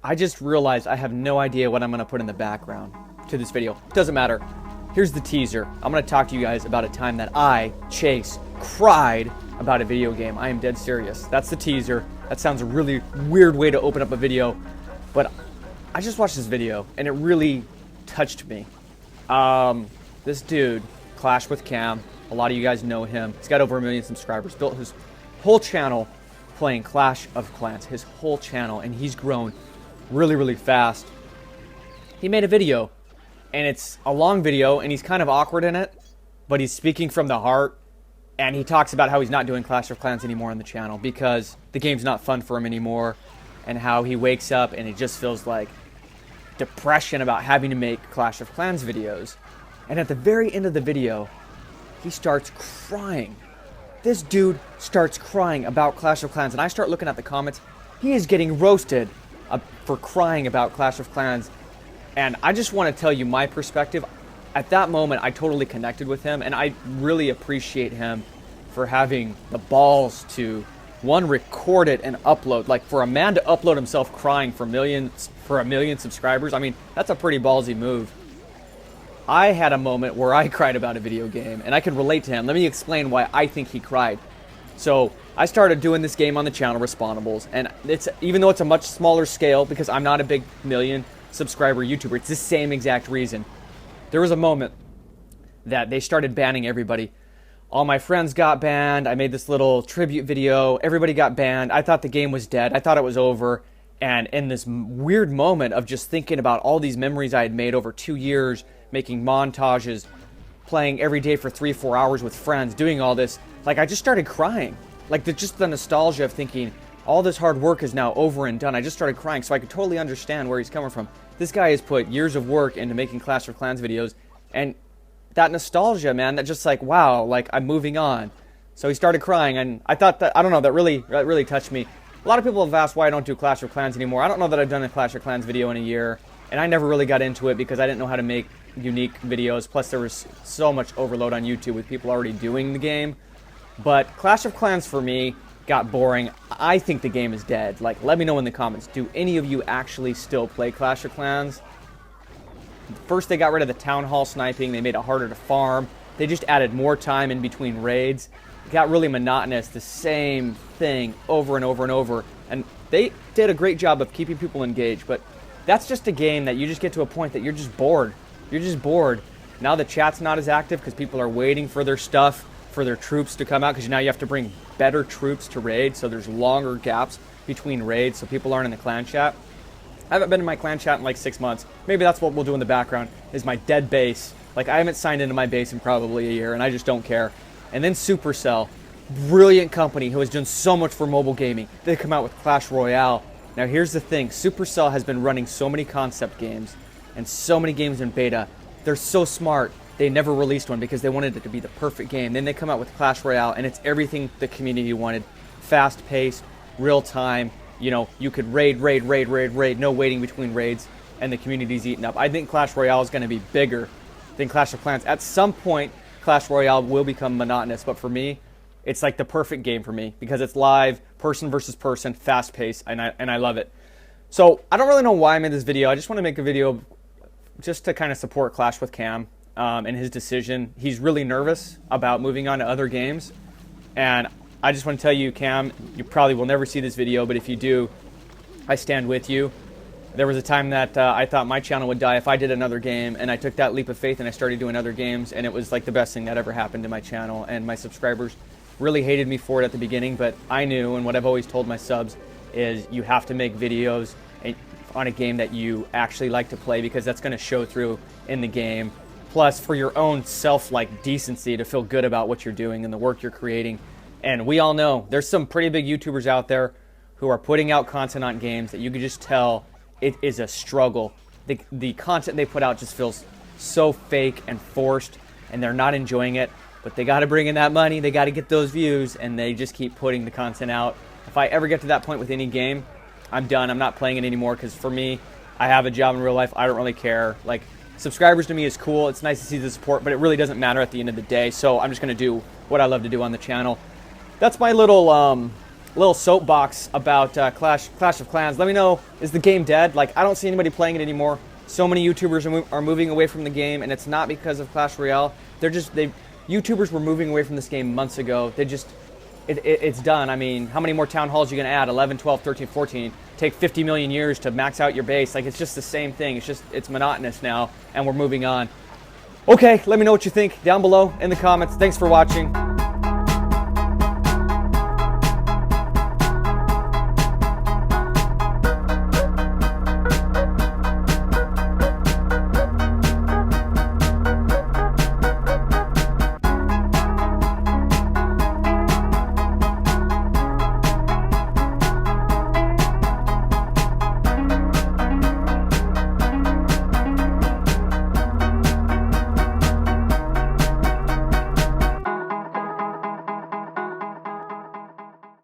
I just realized I have no idea what I'm going to put in the background to this video. Doesn't matter. Here's the teaser. I'm going to talk to you guys about a time that I, Chase, cried about a video game. I am dead serious. That's the teaser. That sounds a really weird way to open up a video, but I just watched this video and it really touched me. This dude, Clash with Cam, a lot of you guys know him. He's got over 1 million subscribers, built his whole channel playing Clash of Clans, his whole channel, and he's grown really, really fast. He made a video, and it's a long video, and he's kind of awkward in it, but he's speaking from the heart, and he talks about how he's not doing Clash of Clans anymore on the channel because the game's not fun for him anymore, and how he wakes up and it just feels like depression about having to make Clash of Clans videos. And at the very end of the video, he starts crying. This dude starts crying about Clash of Clans, and I start looking at the comments. He is getting roasted for crying about Clash of Clans, and I just want to tell you my perspective. At that moment, I totally connected with him, and I really appreciate him for having the balls to, one, record it and upload. Like, for a man to upload himself crying for 1 million subscribers, I mean, that's a pretty ballsy move. I had a moment where I cried about a video game, and I can relate to him. Let me explain why I think he cried. So, I started doing this game on the channel, Respawnables, and even though it's a much smaller scale, because I'm not a big 1 million subscriber YouTuber, it's the same exact reason. There was a moment that they started banning everybody. All my friends got banned. I made this little tribute video. Everybody got banned. I thought the game was dead. I thought it was over. And in this weird moment of just thinking about all these memories I had made over 2 years, making montages, playing every day for 3-4 hours with friends, doing all this, like, I just started crying. Like, just the nostalgia of thinking all this hard work is now over and done. I just started crying, so I could totally understand where he's coming from. This guy has put years of work into making Clash of Clans videos, and that nostalgia, man, that just like, wow, like, I'm moving on. So he started crying, and I thought that, I don't know, that really touched me. A lot of people have asked why I don't do Clash of Clans anymore. I don't know that I've done a Clash of Clans video in a year, and I never really got into it because I didn't know how to make unique videos. Plus, there was so much overload on YouTube with people already doing the game. But Clash of Clans, for me, got boring. I think the game is dead. Like, let me know in the comments. Do any of you actually still play Clash of Clans? First, they got rid of the Town Hall sniping. They made it harder to farm. They just added more time in between raids. It got really monotonous, the same thing over and over and over. And they did a great job of keeping people engaged, but that's just a game that you just get to a point that you're just bored. You're just bored. Now the chat's not as active because people are waiting for their stuff, for their troops to come out, because now you have to bring better troops to raid, so there's longer gaps between raids, so people aren't in the clan chat. I haven't been in my clan chat in like 6 months. Maybe that's what we'll do in the background, is my dead base. Like, I haven't signed into my base in probably a year, and I just don't care. And then Supercell, brilliant company who has done so much for mobile gaming. They come out with Clash Royale. Now here's the thing, Supercell has been running so many concept games and so many games in beta. They're so smart. They never released one because they wanted it to be the perfect game. Then they come out with Clash Royale, and it's everything the community wanted. Fast-paced, real-time. You know, you could raid, no waiting between raids, and the community's eaten up. I think Clash Royale is going to be bigger than Clash of Clans. At some point, Clash Royale will become monotonous, but for me, it's like the perfect game for me because it's live, person versus person, fast-paced, and I love it. So, I don't really know why I made this video. I just want to make a video just to kind of support Clash with Cam and his decision. He's really nervous about moving on to other games, and I just want to tell you, Cam, you probably will never see this video, but if you do, I stand with you. There was a time that I thought my channel would die if I did another game, and I took that leap of faith and I started doing other games, and it was like the best thing that ever happened to my channel, and my subscribers really hated me for it at the beginning, but I knew, and what I've always told my subs is you have to make videos on a game that you actually like to play because that's going to show through in the game. Plus, for your own self-like decency to feel good about what you're doing and the work you're creating. And we all know there's some pretty big YouTubers out there who are putting out content on games that you can just tell it is a struggle. The content they put out just feels so fake and forced, and they're not enjoying it. But they got to bring in that money, they got to get those views, and they just keep putting the content out. If I ever get to that point with any game, I'm done. I'm not playing it anymore because for me, I have a job in real life. I don't really care. Like, subscribers to me is cool. It's nice to see the support, but it really doesn't matter at the end of the day. So I'm just going to do what I love to do on the channel. That's my little little soapbox about Clash of Clans. Let me know, is the game dead? Like, I don't see anybody playing it anymore. So many YouTubers are moving away from the game, and it's not because of Clash Royale. YouTubers were moving away from this game months ago. It's done. I mean, how many more town halls are you going to add? 11, 12, 13, 14. Take 50 million years to max out your base. Like, it's just the same thing. It's monotonous now, and we're moving on. Okay, let me know what you think down below in the comments. Thanks for watching.